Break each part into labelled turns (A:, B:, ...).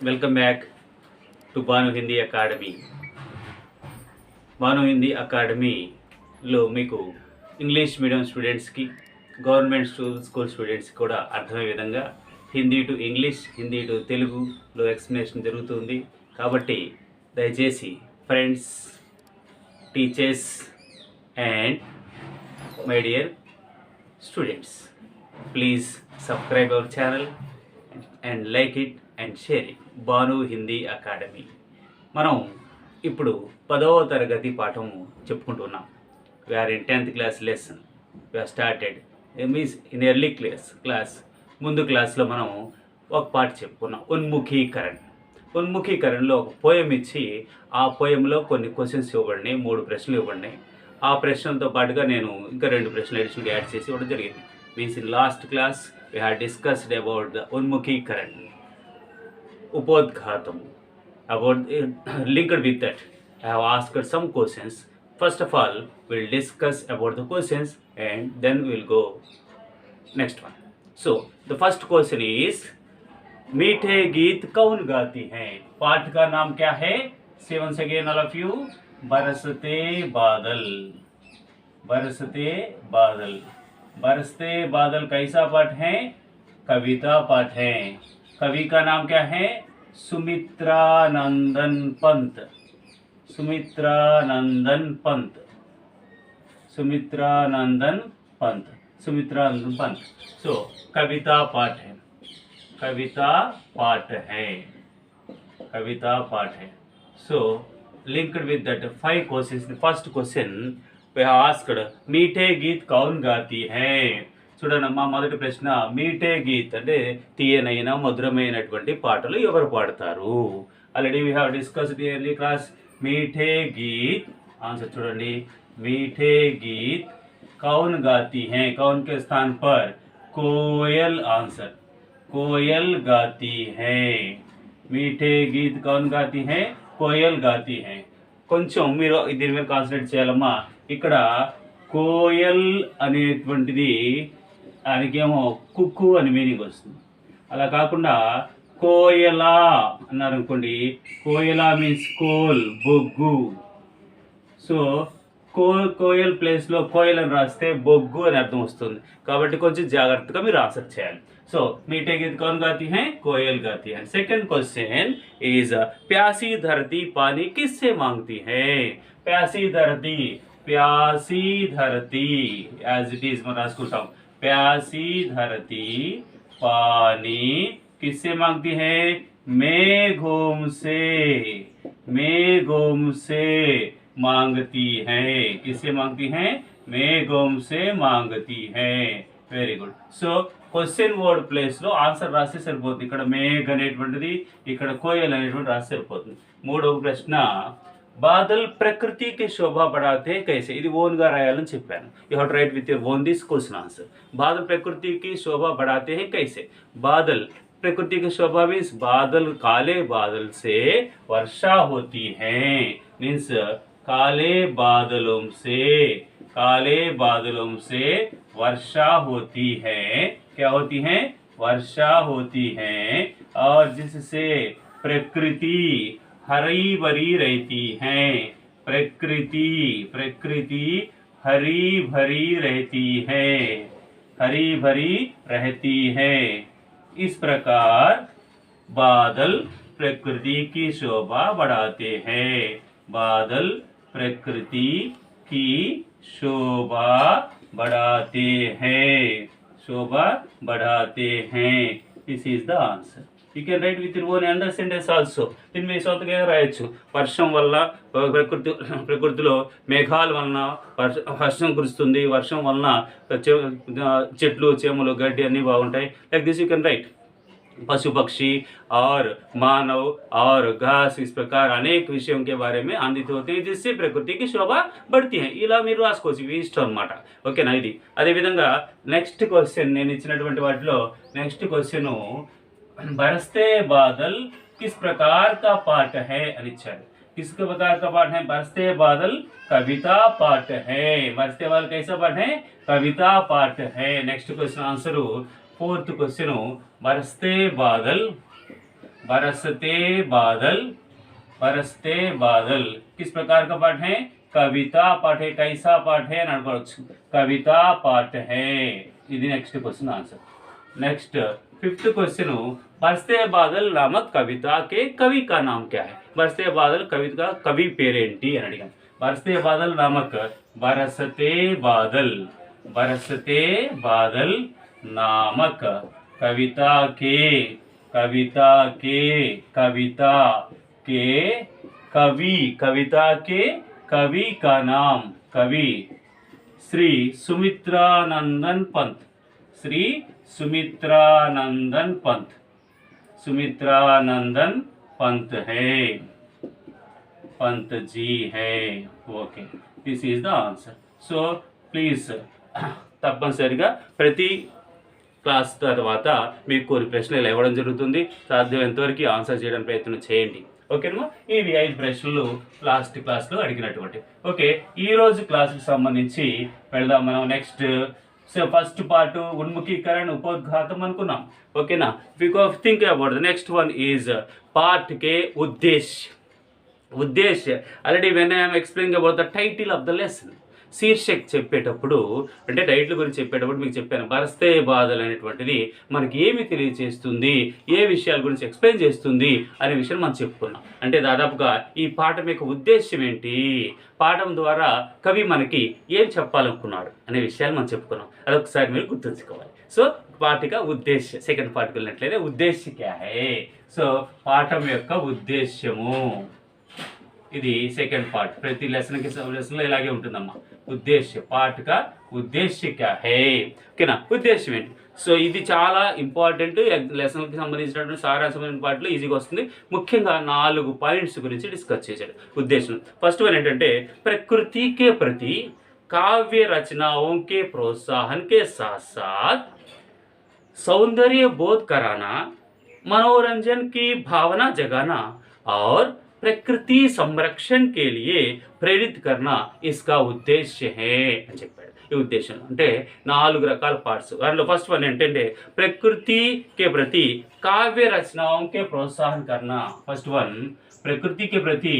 A: Welcome back to Bhanu Hindi Academy. Bhanu Hindi అకాడమీలో మీకు English medium స్టూడెంట్స్కి, గవర్నమెంట్ స్కూల్ స్టూడెంట్స్కి కూడా అర్థమయ్యే విధంగా Hindi to English, Hindi to తెలుగులో ఎక్స్ప్లెనేషన్ జరుగుతుంది. కాబట్టి దయచేసి friends, teachers and my dear students, please subscribe our channel and like it and share it. Bhanu Hindi Academy. మనం ఇప్పుడు 10వ తరగతి పాఠం చెప్పుకుంటున్నాం. We're in 10th class lesson. We're started means in early class ముందు క్లాస్లో మనం ఒక పాట చెప్పుకున్నాం, ఉన్ముఖీకరణ. ఉన్ముఖీకరణలో ఒక పోయం ఇచ్చి ఆ పోయంలో కొన్ని క్వశ్చన్స్ ఇవ్వబడినాయి, 3 ప్రశ్నలు ఇవ్వబడినాయి. ఆ ప్రశ్నలతో పాటుగా నేను ఇంకా 2 ప్రశ్నలు అడిషనల్ యాడ్ చేసి ఇవ్వడం జరిగింది. Means in last class we had discussed about the unmukhikaran, upodghatam. About linked with that, I have asked some questions. First of all, we'll discuss about the questions and then we'll go next one. So the first question is, मीठे गीत कौन गाती हैं? पाठ का नाम क्या है? Say once again all of you, बरसते बादल. बरसते बादल. बरसते बादल कैसा पाठ है? कविता पाठ है. कवि का नाम क्या है? सुमित्रानंदन पंत. सुमित्रानंदन पंत. सुमित्रानंदन पंत. सुमित्रानंदन पंत. सो कविता पाठ है. कविता पाठ है. कविता पाठ है. So linked with that 5 questions. The first question we have asked, मीठे गीत कौन गाती है? చూడనమ్మా, మొదటి ప్రశ్న, మీఠే గీత్ అంటే తీయనైన మధురమైనటువంటి పాటలు ఎవరు పాడతారు? Already we have discussed in early class. మీఠే గీత్ ఆన్సర్ చూడండి, मीठे गीत कौन गाती हैं? कौन के स्थान पर कोयल. आंसर कोयल गाती है. मीठे गीत कौन गाती है? कोयल गाती है. కొంచెం మీరు దీని మీద కాన్సన్ట్రేట్ చేయాలమ్మా. ఇక్కడ కోయల్ అనేటువంటిది దానికేమో కుక్కు అని మీనింగ్ వస్తుంది. అలా కాకుండా కోయలా అన్నారనుకోండి, కోయలా మీన్స్ కోల్, బొగ్గు. సో కోయల్ ప్లేస్లో కోయల్ అని రాస్తే బొగ్గు అని అర్థం వస్తుంది. కాబట్టి కొంచెం జాగ్రత్తగా మీరు ఆన్సర్ చేయాలి. సో मीठे गीत कौन गाती है? कोयल गाती है. सेकंड क्वेश्चन इज, प्यासी धरती पानी किससे मांगती है? प्यासी धरती, प्यासी धरती एज इट इज मैं राजकुटा हूँ. प्यासी धरती पानी किससे मांगती है? मेघों से. मेघों से मांगती है. किससे मांगती है? मेघों से मांगती है. Very good. So question word ప్లేస్లో ఆన్సర్ రాస్తే సరిపోతుంది. ఇక్కడ మేఘ్ అనేటువంటిది, ఇక్కడ కోయల్ అనేటువంటి రాస్తే సరిపోతుంది. 3వ ప్రశ్న, బాదల్ ప్రకృతికి శోభ పడాతే కైసే? ఇది ఓన్గా రాయాలని చెప్పాను. You have to right with your own this question answer. Badal ప్రకృతికి శోభ పడాతే హై కైసే? బాదల్ प्रकृति की शोभा मीन्स बादल, काले बादल से वर्षा होती है. मीन्स काले बादलों से, काले बादलों से वर्षा होती है. क्या होती है? वर्षा होती है. और जिससे प्रकृति हरी भरी रहती है. प्रकृति, प्रकृति हरी भरी रहती है. हरी भरी रहती है. इस प्रकार बादल प्रकृति की शोभा बढ़ाते हैं. बादल प्रकृति की शोभा बढ़ाते हैं. शोभा बढ़ाते हैं. This is the answer. You can write with your own understanding also. దీన్ని మీ సొంతగా రాయొచ్చు. వర్షం వల్ల ప్రకృతిలో మేఘాల వలన వర్షం కురుస్తుంది. వర్షం వలన చెట్లు, చేమలు, గడ్డి అన్నీ బాగుంటాయి. Like this you can write. पशु पक्षी और मानव और घास, इस प्रकार अनेक विषयों के बारे में आनंदित होते हैं, जिससे प्रकृति की शोभा बढ़ती है. ఇలా మీరు రాసుకోవచ్చు, ఇవి ఇష్టం అనమాట. ఓకేనా? ఇది అదేవిధంగా నెక్స్ట్ క్వశ్చన్, నేను ఇచ్చినటువంటి వాటిలో నెక్స్ట్ క్వశ్చన్, बरसते बादल किस प्रकार का पाठ है అని ఇచ్చాడు. किस प्रकार का पाठ है? बरसते बादल कविता पाठ है. बरसते बादल कैसा पाठ है? कविता पाठ है. Next question answer 4th question, बरसते बादल बरसते बादल, बरसते बादल किस प्रकार का पाठ है? कविता पाठ है। कैसा पाठ है అని అడగవచ్చు. कविता पाठ है. ఇది next question answer. Next fifth question, बरसते बादल नामक कविता के कवि का नाम क्या है? बरसते बादल कविता का कवि పేరేంటి అని అడిగాను. बरसते बादल नामक, बरसते बादल, बरसते बादल नामक कविता के, कविता के, कविता के कवि, कविता के कवि का नाम, कवि श्री सुमित्रानंदन पंत, श्री सुमित्रानंदन पंत, सुमित्रानंदन पंत है, पंत जी है. Okay, this is the answer. So please తప్పనిసరిగా ప్రతి క్లాస్ తర్వాత మీకు కొన్ని ప్రశ్నలు ఇవ్వడం జరుగుతుంది. సాధ్యమైనంతవరకు ఆన్సర్ చేయడానికి ప్రయత్నం చేయండి. ఓకేనమ్మా, ఇవి 5 ప్రశ్నలు లాస్ట్ క్లాస్లో అడిగినటువంటి. ఓకే, ఈరోజు క్లాస్కి సంబంధించి వెళ్దాం మనం. నెక్స్ట్ ఫస్ట్ పార్ట్ ఉన్ముఖీకరణ ఉపోద్ఘాతం అనుకున్నాం. ఓకేనా, think about the next one is part కే ఉద్దేశ్య. ఉద్దేశ్య already when I'm explaining about the title of the lesson, శీర్షిక చెప్పేటప్పుడు అంటే టైటిల్ గురించి చెప్పేటప్పుడు మీకు చెప్పాను, బరస్తే బాధలు అనేటువంటిది మనకి ఏమి తెలియజేస్తుంది, ఏ విషయాల గురించి ఎక్స్ప్లెయిన్ చేస్తుంది అనే విషయం మనం చెప్పుకున్నాం. అంటే దాదాపుగా ఈ పాఠం యొక్క ఉద్దేశ్యం ఏంటి, పాఠం ద్వారా కవి మనకి ఏం చెప్పాలనుకున్నాడు అనే విషయాలు మనం చెప్పుకున్నాం. అదొకసారి మీరు గుర్తుంచుకోవాలి. సో పాఠిక ఉద్దేశ్య, సెకండ్ పార్ట్కి వెళ్ళినట్లయితే ఉద్దేశ్య క్యా హై. సో పాఠం యొక్క ఉద్దేశ్యము, ఇది సెకండ్ పార్ట్. ప్రతి లెసన్కి లెసన్లో ఇలాగే ఉంటుందమ్మా. ఉద్దేశ్య పాఠక ఉద్దేశ్య క్యా హై. ఓకేనా, ఉద్దేశ్యం ఏంటి? సో ఇది చాలా ఇంపార్టెంట్ లెసన్కి సంబంధించినటువంటి సారాంశమైన పాటలు ఈజీగా వస్తుంది. ముఖ్యంగా 4 పాయింట్స్ గురించి డిస్కస్ చేశాడు. ఉద్దేశం ఫస్ట్ వన్ ఏంటంటే, ప్రకృతి కే ప్రతి काव्य रचनाओं के प्रोत्साहन के साथ साथ सौंदर्य बोध कराना, मनोरंजन की भावना जगाना और प्रकृति संरक्षण के लिए प्रेरित करना इसका उद्देश्य है అని చెప్పాడు. ఈ ఉద్దేశం అంటే 4 రకాల పార్ట్స్. దాంట్లో ఫస్ట్ వన్ ఏంటంటే ప్రకృతి के प्रति काव्य रचनाओं के प्रोत्साहन करना. फर्स्ट वन प्रकृति के प्रति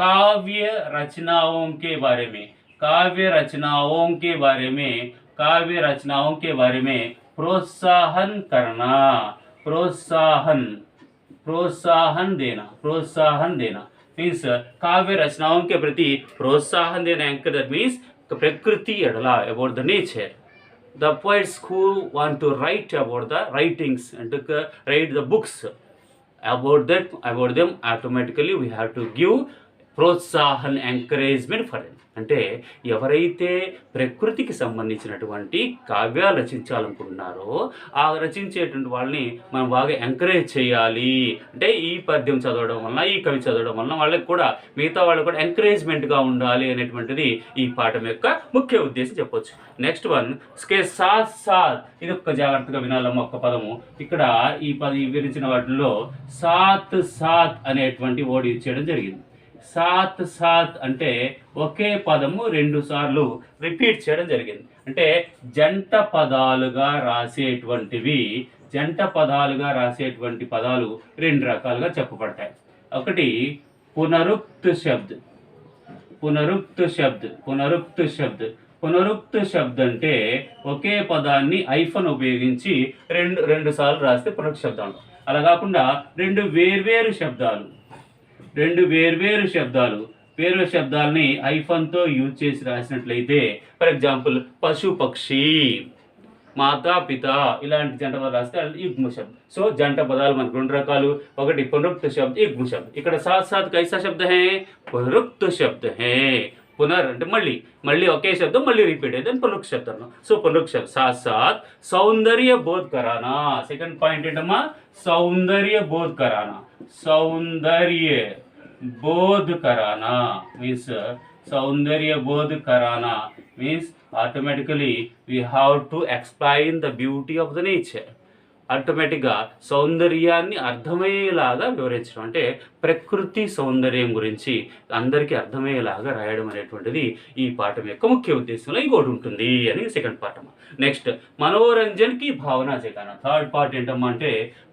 A: काव्य रचनाओं के बारे में, काव्य रचनाओं के बारे में, काव्य रचनाओं के बारे में प्रोत्साहन करना, प्रोत्साहन, प्रोत्साहन देना, प्रोत्साहन देना मीन्स काव्य रचनाओं के प्रति प्रोत्साहन देना. एंकर दैट मीन्स प्रकृति एडला about the nature. The poets who want to write about the writings and to write the books about that, about them, automatically we have to give Protsahan encouragement for them. అంటే ఎవరైతే ప్రకృతికి సంబంధించినటువంటి కావ్యాలు రచించాలనుకుంటున్నారో ఆ రచించేటువంటి వాళ్ళని మనం బాగా ఎంకరేజ్ చేయాలి. అంటే ఈ పద్యం చదవడం వలన, ఈ కవి చదవడం వలన వాళ్ళకి కూడా మిగతా వాళ్ళకి కూడా ఎంకరేజ్మెంట్గా ఉండాలి అనేటువంటిది ఈ పాఠం యొక్క ముఖ్య ఉద్దేశం చెప్పొచ్చు. నెక్స్ట్ వన్ స్కే సాత్ సాత్, ఇది ఒక్క జాగ్రత్తగా వినాలమ్మ ఒక్క పదము. ఇక్కడ ఈ వివరించిన వాటిల్లో సాత్ సాత్ అనేటువంటి వర్డ్ ఇచ్చేయడం జరిగింది. సాత్ సాత్ అంటే ఒకే పదము 2 సార్లు రిపీట్ చేయడం జరిగింది. అంటే జంట పదాలుగా రాసేటువంటివి, జంట పదాలుగా రాసేటువంటి పదాలు 2 రకాలుగా చెప్పబడతాయి. ఒకటి పునరుక్త శబ్ద్, పునరుక్త శబ్ద్, పునరుక్త శబ్ద్. పునరుక్త శబ్ద్ అంటే ఒకే పదాన్ని ఐఫన్ ఉపయోగించి రెండు సార్లు రాస్తే పునరుక్త శబ్దం అంటాం. అలా కాకుండా 2 వేర్వేరు శబ్దాలు, 2 వేర్వేరు శబ్దాలు, వేరు శబ్దాలని ఐఫన్తో యూజ్ చేసి రాసినట్లయితే, ఫర్ ఎగ్జాంపుల్ పశు పక్షి, మాతా పిత ఇలాంటి జంట పదాలు రాస్తే అది యుగ్మ శబ్దం. సో జంట పదాలు మనకు 2 రకాలు. ఒకటి పునరుక్త శబ్ద, యుగ్మ శబ్ద. ఇక్కడ సాత్ సాత్ కైసా శబ్ద హై? పునరుక్త శబ్ద హై. పునర్ అంటే మళ్ళీ మళ్ళీ ఒకే శబ్దం మళ్ళీ రిపీట్ అయితే పునరుక్త శబ్దం. సో పునరుక్త శబ్ద. సాత్ సాత్ సౌందర్య బోధ్ కరానా. సెకండ్ పాయింట్ ఏంటమ్మా? సౌందర్య బోధ్ కరానా. सौंदर्य बोध कराना means सौंदर्य बोध कराना means automatically we have to explain the beauty of the nature. ఆటోమేటిక్గా సౌందర్యాన్ని అర్థమయ్యేలాగా వివరించడం, అంటే ప్రకృతి సౌందర్యం గురించి అందరికీ అర్థమయ్యేలాగా రాయడం అనేటువంటిది ఈ పాఠం యొక్క ముఖ్య ఉద్దేశంలో ఇంకోటి ఉంటుంది అని సెకండ్ పాఠం. నెక్స్ట్ మనోరంజన్కి భావన జగానా. థర్డ్ పార్ట్ ఏంటమ్మా అంటే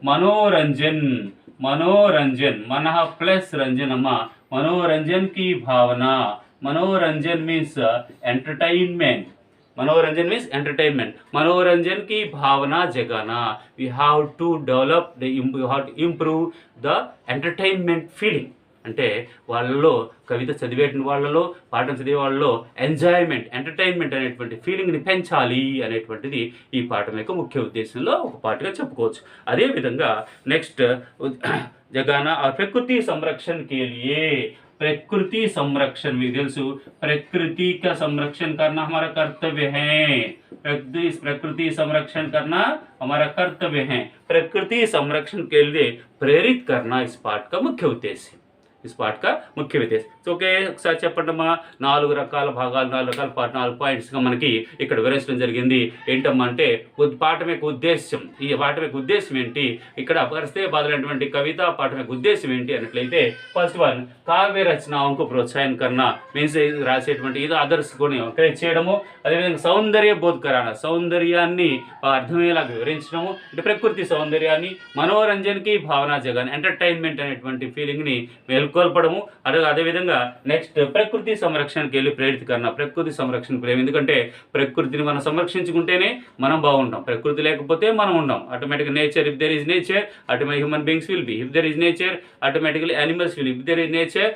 A: మనోరంజన్, मनोरंजन, मनः प्लस रंजन अम्मा, मनोरंजन की भावना, मनोरंजन मीन्स एंटरटेनमेंट, मनोरंजन मीन्स एंटरटेनमेंट, मनोरंजन की भावना जगाना, we have to develop the, you have to improve the entertainment feeling. అంటే వాళ్ళలో కవిత చదివే వాళ్ళలో పాఠం చదివే వాళ్ళలో ఎంజాయ్మెంట్, ఎంటర్టైన్మెంట్ అనేటువంటి ఫీలింగ్ని పెంచాలి అనేటువంటిది ఈ పాఠం యొక్క ముఖ్య ఉద్దేశంలో ఒక పార్ట్గా చెప్పుకోవచ్చు. అదేవిధంగా నెక్స్ట్ జగానా और प्रकृति संरक्षण के लिए, प्रकृति संरक्षण में తెలుసు प्रकृति का संरक्षण करना हमारा कर्तव्य है, प्रकृति संरक्षण करना हमारा कर्तव्य है, प्रकृति संरक्षण के लिए प्रेरित करना इस पाठ का मुख्य उद्देश्य, इस पाठ का मुख्य उद्देश्य. సో ఓకే, ఒకసారి చెప్పండమ్మా. 4 రకాల భాగాలు, 4 రకాల 4 పాయింట్స్గా మనకి ఇక్కడ వివరించడం జరిగింది. ఏంటమ్మా అంటే పాఠం యొక్క ఉద్దేశం, ఈ పాఠం యొక్క ఉద్దేశం ఏంటి, ఇక్కడ పరిస్థితి బాధలైనటువంటి కవిత పాఠం యొక్క ఉద్దేశం ఏంటి అన్నట్లయితే, ఫస్ట్ వన్ కావ్య రచనాంకు ప్రోత్సాహం కన్నా మీన్స్ రాసేటువంటి ఇది అదర్స్ కొని ఎంకరేజ్ చేయడము, అదేవిధంగా సౌందర్య బోధకరాన సౌందర్యాన్ని అర్థమయ్యేలాగా వివరించడము, అంటే ప్రకృతి సౌందర్యాన్ని, మనోరంజన్కి భావన జగన్ ఎంటర్టైన్మెంట్ అనేటువంటి ఫీలింగ్ని మేల్కొల్పడము, అదేవిధంగా నెక్స్ట్ ప్రకృతి సంరక్షణకి వెళ్ళి ప్రేరిత కన్నా, ప్రకృతి సంరక్షణ ప్రేమ, ఎందుకంటే ప్రకృతిని మనం సంరక్షించుకుంటేనే మనం బాగుంటాం, ప్రకృతి లేకపోతే మనం ఉండం. ఆటోమేటిక్గా nature, if there is nature automatic human beings will be, if there is nature automatically animals will, if there is nature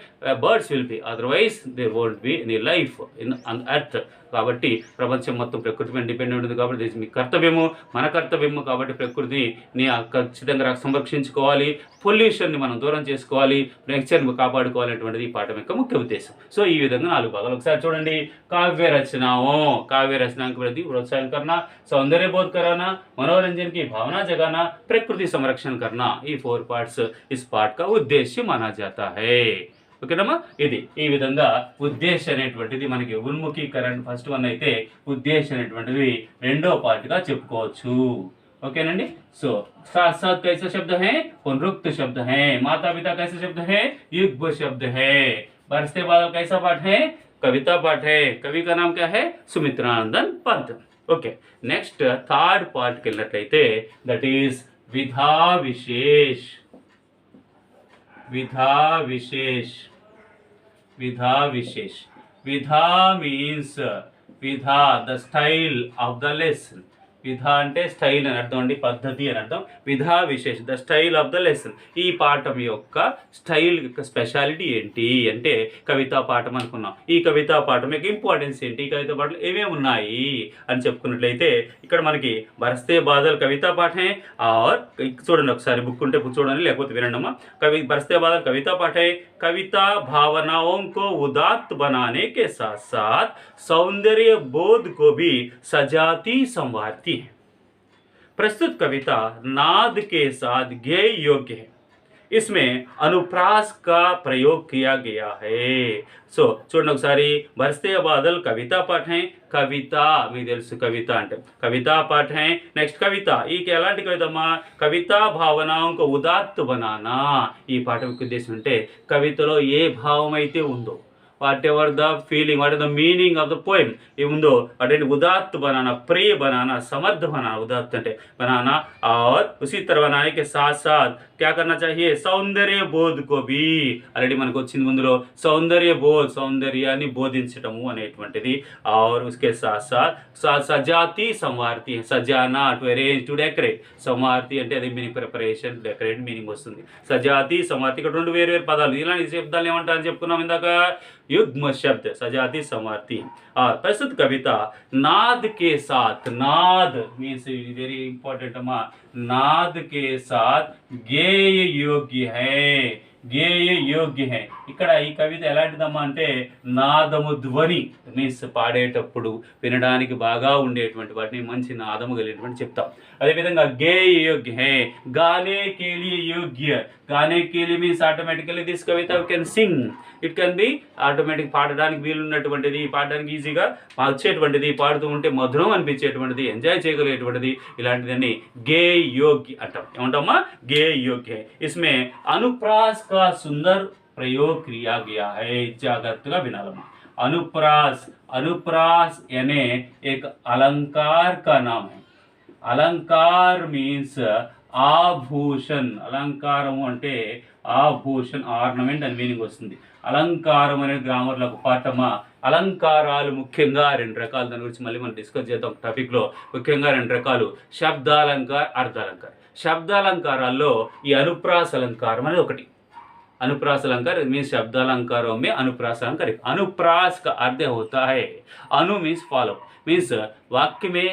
A: birds will be, otherwise there won't be any life in earth. కాబట్టి ప్రపంచం మొత్తం ప్రకృతి మీద depend ఉంటుంది. కాబట్టి మీ కర్తవ్యము, మన కర్తవ్యము. కాబట్టి ప్రకృతిని ఖచ్చితంగా సంరక్షించుకోవాలి, పొల్యూషన్ని మనం దూరం చేసుకోవాలి, నేచర్ని కాపాడుకోవాలనేటువంటిది ఈ పాఠం యొక్క ముఖ్య ఉద్దేశం. సో ఈ విధంగా 4 భాగాలు. ఒకసారి చూడండి. కావ్య రచనాओं, काव्य रचना के प्रति प्रोत्साहन करना, सौंदर्य बोध कराना, मनोरंजन की भावना जगाना, प्रकृति संरक्षण करना, ये 4 पार्ट्स इस पाठ का उद्देश्य माना जाता है. ఓకేనమ్మా. ఇది ఈ విధంగా ఉద్దేశం అనేటువంటిది మనకి ఉన్ముఖీకరణ ఫస్ట్ వన్ అయితే, ఉద్దేశం అనేటువంటిది రెండో పార్ట్గా చెప్పుకోవచ్చు. ఓకేనండి. సో साथ साथ कैसे शब्द हैं, पुनरुक्त शब्द हैं, माता पिता कैसे शब्द हैं, युग्म शब्द है, बरसते बादल कैसा पाठ है, कविता पाठ है. कवि का नाम क्या है, Sumitranandan Pant. Okay, next third part के వెళ్ళినట్లయితే దట్ ఈస్ विधा विशेष, विधा विशेष, विधा विशेष. विधा मीन्स विधा the style of the lesson. విధా అంటే స్టైల్ అని అర్థం అండి, పద్ధతి అని అర్థం. విధా విశేష the style of the lesson. ఈ పాఠం యొక్క స్టైల్ యొక్క స్పెషాలిటీ ఏంటి అంటే కవితా పాఠం అనుకున్నాం. ఈ కవితా పాఠం యొక్క ఇంపార్టెన్స్ ఏంటి, ఈ కవితా పాఠం ఏమేమి ఉన్నాయి అని చెప్పుకున్నట్లయితే ఇక్కడ మనకి బరస్తే బాదల్ కవితా పాఠే ఆర్ చూడండి, ఒకసారి బుక్ ఉంటే చూడండి, లేకపోతే వినండమ్మా. बरसते बादल कविता पाठ है. कविता भावनाओं को उदात्त बनाने के साथ साथ सौंदर्य बोध को भी सजाती संवारती है. प्रस्तुत कविता नाद के साथ गेय योग्य है. इसमें अनुप्रास का प्रयोग किया गया है. సో చూడండి ఒకసారి. బరస్తే బాదల్ కవితా పాఠ హై. కవిత మీకు తెలుసు, కవిత అంటే కవితా పాఠ హై. నెక్స్ట్ కవిత, ఈ ఎలాంటి కవిత అమ్మా, కవితా భావనాంకు ఉదాత్త బనానా. ఈ పాఠం యొక్క ఉద్దేశం అంటే కవితలో ఏ భావం అయితే ఉందో, what ever the feeling, what is the meaning of the poem ఏముందో అటువంటి ఉదాత్त बनाना, प्रिय बनाना, समर्थ बनाना. उदात्त అంటే बनाना और उसी तरह बनाने के साथ साथ क्या करना चाहिए, సౌందర్య బోధ్ को भी. ఆల్రెడీ మనకు వచ్చింది ముందులో సౌందర్య బోధ్, సౌందర్యాన్ని బోధించటము అనేటువంటిది. और उसके साथ साथ సజాతి సంవార్తి, సజానా టు అరేంజ్, టు డెకరేట్. సంవార్తి అంటే అది మీనింగ్ ప్రిపరేషన్, డెకరేట్ మీనింగ్ వస్తుంది. సజాతి సంవార్తి, ఇక్కడ 2 వేరు వేరు పదాలు. ఇలాంటి శబ్దాలు ఏమంటారని చెప్పుకున్నాం ఇందాక, युग्म शब्द सजाती संवारती. और प्रस्तुत कविता नाद के साथ, नाद मीन्स वेरी इंपॉर्टेंट अम्मा, नाद के साथ गेय योग्य है, గేయ యోగ్య హై. ఇక్కడ ఈ కవిత ఎలాంటిదమ్మా అంటే నాదము, ధ్వని మీన్స్ పాడేటప్పుడు వినడానికి బాగా ఉండేటువంటి వాటిని మంచి నాదము కలిగినటువంటి చెప్తాం. అదేవిధంగా గేయ యోగ్య హై, గానే కే లియే యోగ్య. గానే కే లియే మీన్స్ ఆటోమేటికలీ దిస్ కవిత you can sing, it can be automatic, పాడడానికి వీలున్నటువంటిది, పాడడానికి ఈజీగా వచ్చేటువంటిది, పాడుతూ ఉంటే మధురం అనిపించేటువంటిది, ఎంజాయ్ చేయగలిగేటువంటిది, ఇలాంటిదని గేయ యోగ్య అంటాం. ఏమంటామా, గేయ యోగ్య హై. ఇస్మే అనుప్రాస్ का सुंदर प्रयोग किया गया है. जागृतगा विनालम्मा. अनुप्रास, अनुप्रास यानी एक अलंकार का नाम है. अलंकार मीन्स ఆభూషణ్ అలంకారము అంటే ఆభూషణ్ ఆర్నమెంట్ అని మీనింగ్ వస్తుంది. అలంకారం అనే గ్రామర్లో ఒక పాఠమా. అలంకారాలు ముఖ్యంగా రెండు రకాలు, దాని గురించి మళ్ళీ మనం డిస్కస్ చేద్దాం టాపిక్లో. ముఖ్యంగా రెండు రకాలు, శబ్దాలంకార, అర్థాలంకార. శబ్దాలంకారాల్లో ఈ అనుప్రాస అలంకారం అనేది ఒకటి. अनुप्रास अलंकार मीन्स शब्दालंकारों में अनुप्रास अलंकार. अनुप्रास का अर्थ होता है, अनु मीन्स फॉलो, मीन्स वाक्य में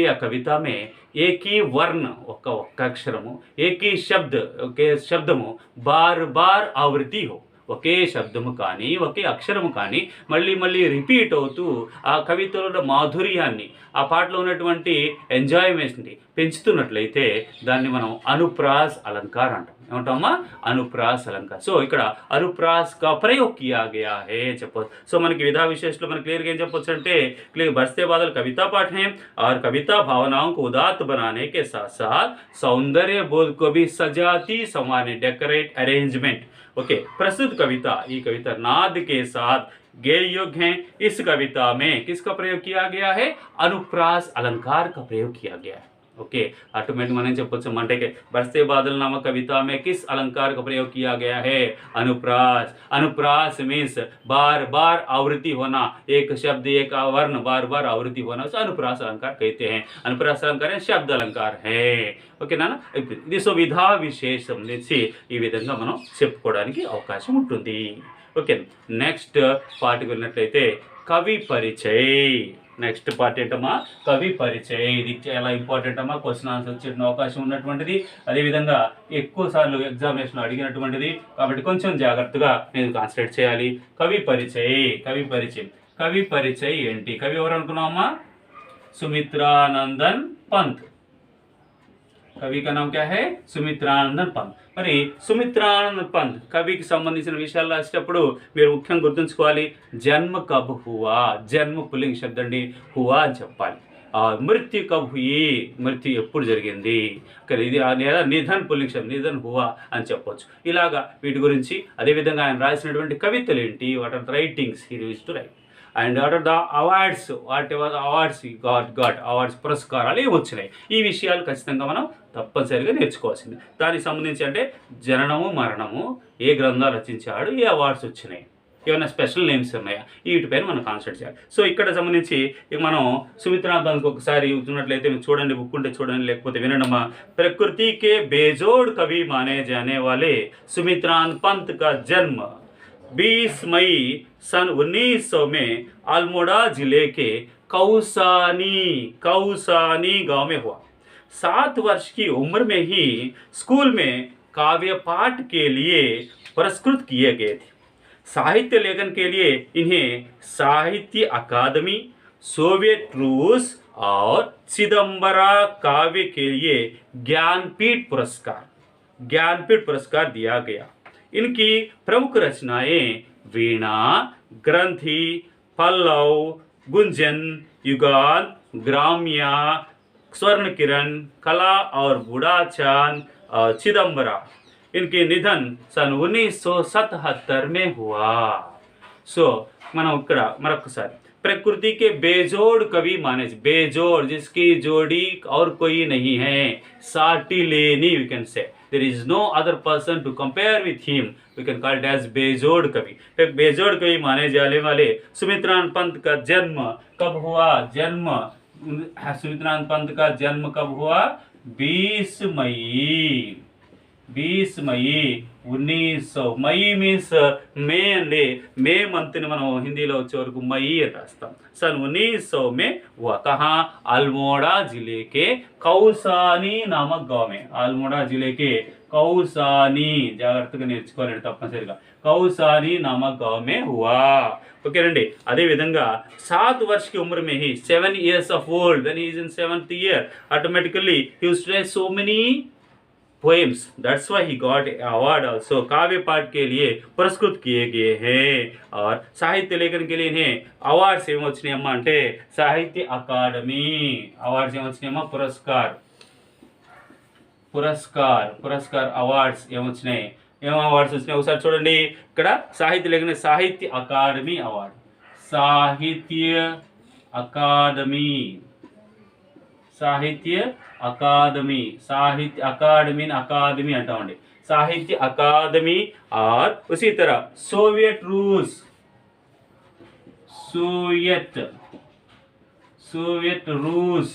A: या कविता में एक ही वर्ण ఒక అక్షరము, एक ही शब्द ఒకే శబ్దము బార్ బార్ ఆవృత్తి हो, ఒకే శబ్దము కానీ ఒకే అక్షరము కానీ మళ్ళీ మళ్ళీ రిపీట్ అవుతూ ఆ కవితలో మాధుర్యాన్ని, ఆ పాటలో ఉన్నటువంటి ఎంజాయ్మెంట్ని పెంచుతున్నట్లయితే దాన్ని మనం అనుప్రాస్ అలంకార్ అంటాం. ఏమంటామా? అనుప్రాస్ अलंकार. సో ఇక్కడ అనుప్రాస్ का प्रयोग किया गया है చెప్పొచ్చు. సో మనకి విधा विशेषలో మనకి క్లియర్గా ఏం చెప్పొచ్చు అంటే, क्लियर बरसते बादल कविता पाठ है और कविता भावनाओं को उदात्त बनाने के साथ साथ सौंदर्य बोध को भी सजाती संवारने, डेकोरेट, अरेंजमेंट. ओके, प्रस्तुत कविता, ये कविता नाद के साथ गेय योग्य है. इस कविता में किसका प्रयोग किया गया है? अनुप्रास अलंकार का प्रयोग किया गया है. ओके, ऑटोमेटिक मैंने చెప్పొచ్చు అంటే बरसते बादल नामक कविता में किस अलंकार का प्रयोग किया गया है? अनुप्रास. अनुप्रास मीन्स बार बार आवृत्ति होना, एक शब्द एक वर्ण बार बार आवृत्ति होना, उसे अनुप्रास अलंकार कहते हैं. अनुप्रास अलंकार शब्द अलंकार है. ఓకేనా? ఇది సో విధా విశేషం నుంచి ఈ విధంగా మనం చెప్పుకోవడానికి అవకాశం ఉంటుంది. ఓకే, నెక్స్ట్ పార్ట్కి వెళ్ళినట్లయితే కవి పరిచయ్. నెక్స్ట్ పార్ట్ ఏంటమ్మా? కవి పరిచయ్. ఇది చాలా ఇంపార్టెంట్ అమ్మా, క్వశ్చన్ ఆన్సర్ వచ్చే అవకాశం ఉన్నటువంటిది, అదేవిధంగా ఎక్కువ సార్లు ఎగ్జామినేషన్లో అడిగినటువంటిది, కాబట్టి కొంచెం జాగ్రత్తగా నేను కాన్సన్ట్రేట్ చేయాలి. కవి పరిచయ్. కవి పరిచయం. కవి పరిచయ్ ఏంటి? కవి ఎవరు అనుకున్నామా? సుమిత్రానందన్ పంత్. కవి का नाम क्या है? సుమిత్రానందన్ పంత్. మరి సుమిత్రానందన్ పంత్ కవికి సంబంధించిన విషయాలు రాసేటప్పుడు మీరు ముఖ్యంగా గుర్తుంచుకోవాలి, జన్మ కబ్ హువా. జన్మ పుల్లింగ్ శబ్దం అండి, హువా అని చెప్పాలి. మృత్యు కబ్ హుయి, మృత్యు ఎప్పుడు జరిగింది. ఇది నిధన్ పుల్లింగ్ శబ్దం, నిధన్ హువా అని చెప్పొచ్చు. ఇలాగా వీటి గురించి, అదేవిధంగా ఆయన రాసినటువంటి కవితలు ఏంటి, what are writings he used to write, and what are the awards, whatever awards got awards, పురస్కారాలు ఏమి వచ్చినాయి. ఈ విషయాలు ఖచ్చితంగా మనం తప్పనిసరిగా నేర్చుకోవాల్సింది. దానికి సంబంధించి అంటే జననము మరణము, ఏ గ్రంథాలు రచించాడు, ఏ అవార్డ్స్ వచ్చినాయి, ఏమైనా స్పెషల్ నేమ్స్ ఉన్నాయా, వీటిపైన మనం కాన్సన్ట్రేట్ చేయాలి. సో ఇక్కడ సంబంధించి మనం సుమిత్రానందన్కి ఒకసారి చూసినట్లయితే చూడండి, బుక్ ఉంటే చూడండి, లేకపోతే వినడమా. ప్రకృతి కే బేజోడ్ కవి మానే జానే వాలే సుమిత్రానందన్ పంత్ का जन्म 20 मई सन 1900 में अल्मोड़ा जिले के कौसानी गांव में हुआ. 7 वर्ष की उम्र में ही स्कूल में काव्य पाठ के लिए पुरस्कृत किए गए थे. साहित्य लेखन के लिए इन्हें साहित्य अकादमी, सोवियत रूस और चिदम्बरा काव्य के लिए ज्ञानपीठ पुरस्कार दिया गया. इनकी प्रमुख रचनाएं वीणा, ग्रंथि, पल्लव, गुंजन, युगान, ग्राम्या, स्वर्ण किरण, कला और बूढ़ा चांद और चिदम्बरा. इनके निधन सन 1977 में हुआ. सो మనం ఇక్కడ మరొకసారి प्रकृति के बेजोड़ कवि माने, बेजोड़ जिसकी जोड़ी और कोई नहीं है, साटी लेनी we can say, there is no other person to compare with him, we can call it as बेजोड़ कवि. बेजोड़ कवि माने जाने वाले सुमित्रानंद पंत का जन्म कब हुआ? सुमित्रानंद पंत का जन्म कब हुआ? 20 मई 1900. मई मीन्स మే అండి, మే మంత్ని మనం హిందీలో వచ్చే వరకు మై అని రాస్తాం. सन 1900 में हुआ. कहाँ? अल्मोड़ा जिले के कौसानी नामक गांव में. अल्मोड़ा जिले के कौसानी, జాగ్రత్తగా నేర్చుకోవాలండి తప్పనిసరిగా, కౌసానీ నామక్ गांव में हुआ. ఓకేనండి. అదేవిధంగా 7 वर्ष की उम्र में ही 7 years of old, when he is in 7th year, automatically he used to write so many poems, that's why he got award also. काव्य पाठ के लिए पुरस्कृत किए गए हैं और साहित्य लेखन के लिए इन्हें अवार्ड्स ఏమి వచ్చినాయి అమ్మా అంటే సాహిత్య అకాడమీ అవార్డ్స్ ఏమి వచ్చినాయి అమ్మా? పురస్కార్ అవార్డ్స్ ఏమి వచ్చినాయి? ఏం అవార్డ్స్ వచ్చినాయి ఒకసారి చూడండి. ఇక్కడ సాహిత్య లేఖన సాహిత్య అకాడమీ అవార్డు, సాహిత్య సాహిత్య అకాదమీ, సాహిత్య అకాడమీ అకాदमी అంటామండి, साहित्य अकादमी। और उसी तरह सोवियत रूस, सोवियत सोवियत रूस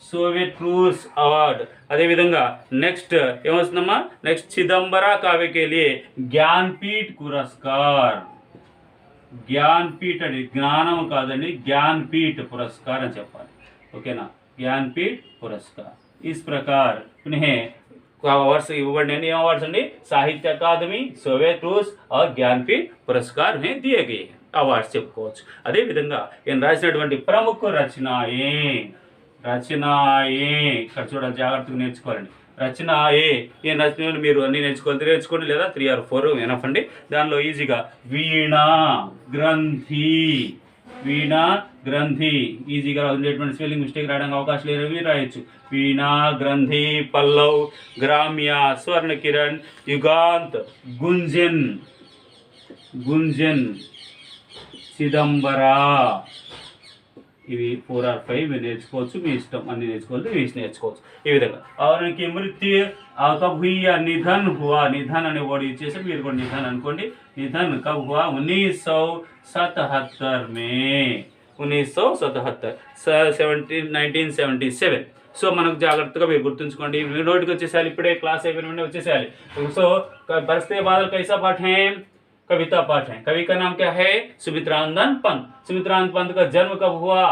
A: सोवियत रूस अवार्ड। अदे विधंगा नेक्स्ट ఏమొస్తుందమ్మా, నెక్స్ట్ చిదంబర కావ్య के लिए ज्ञानपीठ पुरस्कार, ज्ञानपीठ అంటే జ్ఞానం కాదండి, ज्ञानपीठ पुरस्कार అని చెప్పాలి, ఓకేనా, ज्ञानपीठ पुरस्कार। इस प्रकार उन्हें अवार्ड्स इव्वबडिన अवार्ड्स अंडी साहित्य अकादमी, सोवियत रूस और ज्ञानपीठ पुरस्कार उन्हें दिए गए हैं, अवार्ड्स చెప్పుకోవచ్చు। అదే విధంగా ఈయన రాసినటువంటి ప్రముఖ రచనాయే, రచనాయే ఇక్కడ చూడాలి, జాగ్రత్తగా నేర్చుకోవాలండి, రచనాయే ఈయన రచనలు మీరు అన్ని నేర్చుకోండి లేదా 3 or 4 ఎనఫ్ అండి। దానిలో ఈజీగా వీణా గ్రంథి, వీణా గ్రంథి ఈజీగా ఉండేటువంటి స్పెల్లింగ్ మిస్టేక్ రావడానికి అవకాశం లేనివి రాయొచ్చు। వీణా గ్రంథి, పల్లవ్, గ్రామ్య, స్వర్ణ కిరణ్, యుగాంత్, గుంజన్, గుంజన్, చిదంబర, ఇవి 4 or 5 మీరు నేర్చుకోవచ్చు, మీ ఇష్టం, అన్ని నేర్చుకోవచ్చు, ఇవి నేర్చుకోవచ్చు ఈ విధంగా। और उनकी मृत्यु कब हुई या निधन हुआ, निधन అనే వర్డ్ యూజ్ చేసి మీరు కూడా నిధన్ అనుకోండి, निधन कब हुआ 1977 में, 1977 సో మనకు జాగ్రత్తగా మీరు గుర్తుంచుకోండి, నోటికి వచ్చేసేయాలి, ఇప్పుడే క్లాస్ అయిపోయిన వెంటనే వచ్చేసేయాలి। సో बरसते बादल कैसा पाठ है, कविता पाठ है। कवि का नाम क्या है, सुमित्रानंदन पंत। सुमित्रानंद पंत का जन्म कब हुआ,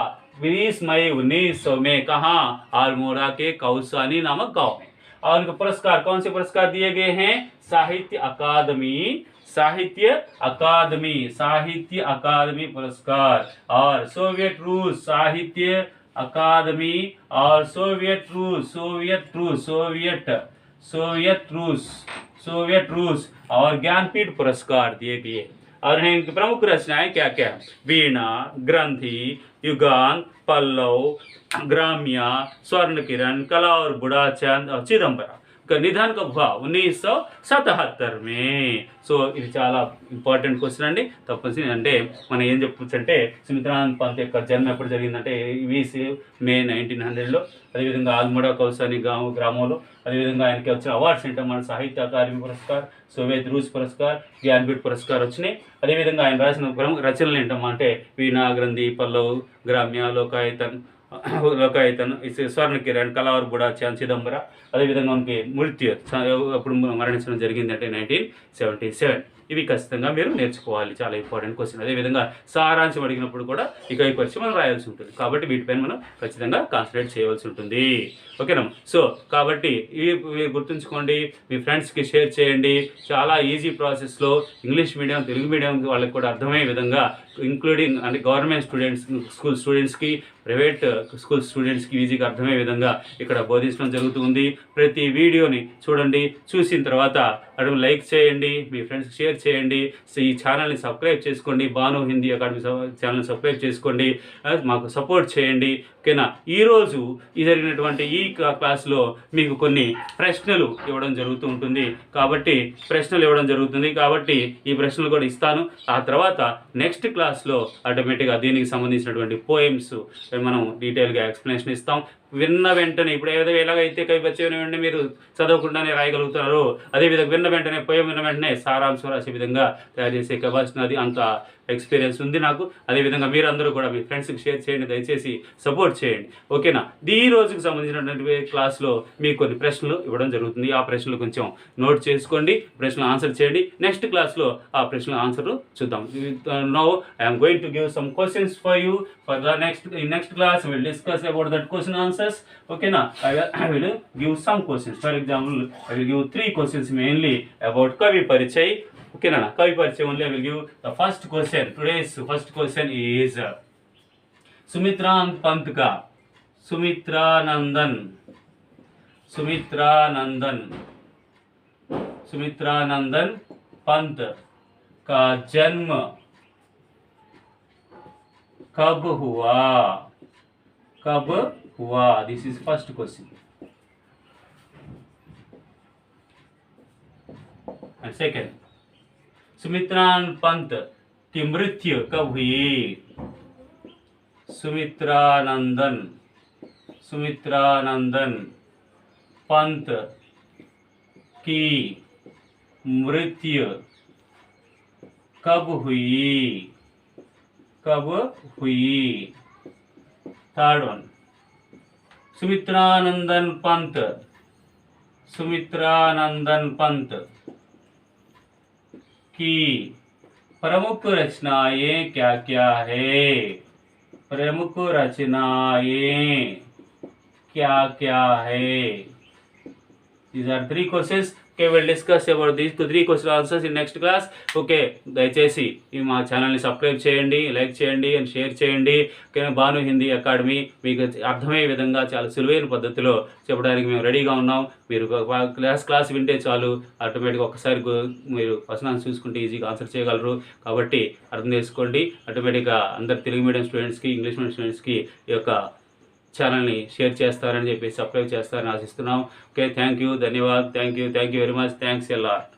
A: 20 मई 1900 में, कहाँ, अल्मोड़ा के कौसानी नामक गांव में। और उनको पुरस्कार कौन से पुरस्कार दिए गए हैं, साहित्य अकादमी, साहित्य अकादमी, साहित्य अकादमी पुरस्कार, और सोवियत रूस साहित्य अकादमी, और सोवियत रूस, सोवियत रूस, सोवियत सोवियत रूस, सोवियत रूस और ज्ञानपीठ पुरस्कार दिए गए। और इनकी प्रमुख रचनाएं क्या क्या, वीणा ग्रंथि, युगान, पल्लव, ग्राम्य, स्वर्ण किरण, कला और बुढ़ा चंद और चिदंबरा। निधन कब हुआ 1977 में। సో ఇది చాలా ఇంపార్టెంట్ క్వశ్చన్ అండి, తప్పనిసరి అంటే మనం ఏం చెప్పొచ్చు అంటే సుమిత్రానంద్ పంత్ యొక్క జన్మ ఎప్పుడు జరిగిందంటే 20 మే 1900లో, అదేవిధంగా ఆల్మోడా కౌసాని గ్రామంలో, అదేవిధంగా ఆయనకి వచ్చిన అవార్డ్స్ ఏంటో మన సాహిత్య అకాదమీ పురస్కార్, సోవియత్ రూస్ పురస్కార్, జ్ఞానపీఠ్ పురస్కార్ వచ్చినాయి। అదేవిధంగా ఆయన రాసిన ప్రముఖ రచనలు ఏంటమ్మా అంటే వీణా గ్రంథి, పల్లవ్, గ్రామ్య, లోకాయతన్, इसे स्वर्ण किरण, कला और बुढ़ा चंद, चिदंबरा। అదేవిధంగా మనకి మృత్యు అప్పుడు మరణించడం జరిగింది అంటే 1977। ఇవి ఖచ్చితంగా మీరు నేర్చుకోవాలి, చాలా ఇంపార్టెంట్ క్వశ్చన్। అదేవిధంగా సారాంశం అడిగినప్పుడు కూడా ఇక ఈ క్వశ్చన్ మనం రాయాల్సి ఉంటుంది, కాబట్టి వీటిపైన మనం ఖచ్చితంగా కాన్సన్ట్రేట్ చేయవలసి ఉంటుంది, ఓకేనా। సో కాబట్టి ఇవి గుర్తుంచుకోండి, మీ ఫ్రెండ్స్కి షేర్ చేయండి, చాలా ఈజీ ప్రాసెస్లో ఇంగ్లీష్ మీడియం, తెలుగు మీడియం వాళ్ళకి కూడా అర్థమయ్యే విధంగా, ఇంక్లూడింగ్ అంటే గవర్నమెంట్ స్టూడెంట్స్, స్కూల్ స్టూడెంట్స్కి, ప్రైవేట్ స్కూల్ స్టూడెంట్స్కి ఈజీగా అర్థమయ్యే విధంగా ఇక్కడ బోధించడం జరుగుతుంది। ప్రతి వీడియోని చూడండి, చూసిన తర్వాత అడుగు లైక్ చేయండి, మీ ఫ్రెండ్స్కి షేర్ చేయండి, సో ఈ ఛానల్ని సబ్స్క్రైబ్ చేసుకోండి, భాను హిందీ అకాడమీ ఛానల్ని సబ్స్క్రైబ్ చేసుకోండి, మాకు సపోర్ట్ చేయండి, ఓకేనా। ఈరోజు ఈ జరిగినటువంటి ఈ క్లాస్లో మీకు కొన్ని ప్రశ్నలు ఇవ్వడం జరుగుతూ ఉంటుంది, కాబట్టి ఈ ప్రశ్నలు కూడా ఇస్తాను। ఆ తర్వాత నెక్స్ట్ క్లాస్లో ఆటోమేటిక్గా దీనికి సంబంధించినటువంటి పోయమ్స్ మనం డీటెయిల్గా ఎక్స్ప్లెనేషన్ ఇస్తాం। విన్న వెంటనే ఇప్పుడు ఏదో ఎలాగైతే కవిపరిచయం వెంటనే మీరు చదవకుండానే రాయగలుగుతారో, అదేవిధంగా విన్న వెంటనే పోయం విన్న వెంటనే సారాంశం రాసే విధంగా తయారు చేసే కెపాసిటీ అంత ఎక్స్పీరియన్స్ ఉంది నాకు। అదేవిధంగా మీరందరూ కూడా మీ ఫ్రెండ్స్కి షేర్ చేయండి, దయచేసి సపోర్ట్ చేయండి, ఓకేనా। ఈ రోజుకి సంబంధించినటువంటి క్లాస్లో మీకు కొన్ని ప్రశ్నలు ఇవ్వడం జరుగుతుంది, ఆ ప్రశ్నలు కొంచెం నోట్ చేసుకోండి, ప్రశ్నలు ఆన్సర్ చేయండి, నెక్స్ట్ క్లాస్లో ఆ ప్రశ్నల ఆన్సర్ చూద్దాం। Now I'm going to give some questions for you for the next class will discuss about that question answers, ఓకేనా। I will give some questions. For example, I will give 3 questions mainly about Kavi Parichay. Okay, na Kavi Parichay only I will give the first question. Today's first question is Sumitranand Pant ka Sumitranandan Pant का जन्म कब हुआ? This is first question. And second, Sumitranand Pant की मृत्यु कब हुई? सुमित्रानंदन पंत की मृत्यु कब हुई? कब हुई? थर्ड वन, सुमित्रानंदन पंत की प्रमुख रचनाएं क्या क्या है? प्रमुख रचनाएं क्या क्या है? These are three questions. Okay, we'll discuss about these three question answers in next class. Okay, దయచేసి ఈ మా ఛానల్ని సబ్స్క్రైబ్ చేయండి, లైక్ చేయండి అండ్ షేర్ చేయండి. ఓకే, భాను హిందీ అకాడమీ మీకు అర్థమయ్యే విధంగా చాలా సులువైన పద్ధతిలో చెప్పడానికి మేము రెడీగా ఉన్నాం. మీరు క్లాస్ వింటే చాలు, ఆటోమేటిక్గా ఒక్కసారి మీరు క్వశ్చన్ చూసుకుంటే ఈజీగా ఆన్సర్ చేయగలరు. కాబట్టి అర్థం చేసుకోండి. ఆటోమేటిక్గా అందరు తెలుగు మీడియం స్టూడెంట్స్కి, ఇంగ్లీష్ మీడియం స్టూడెంట్స్కి ఈ యొక్క ఛానల్ని షేర్ చేస్తారని చెప్పి సబ్స్క్రైబ్ చేస్తారని ఆశిస్తున్నాం. ఓకే, థ్యాంక్ యూ, ధన్యవాద్, thank you very much, thanks a lot.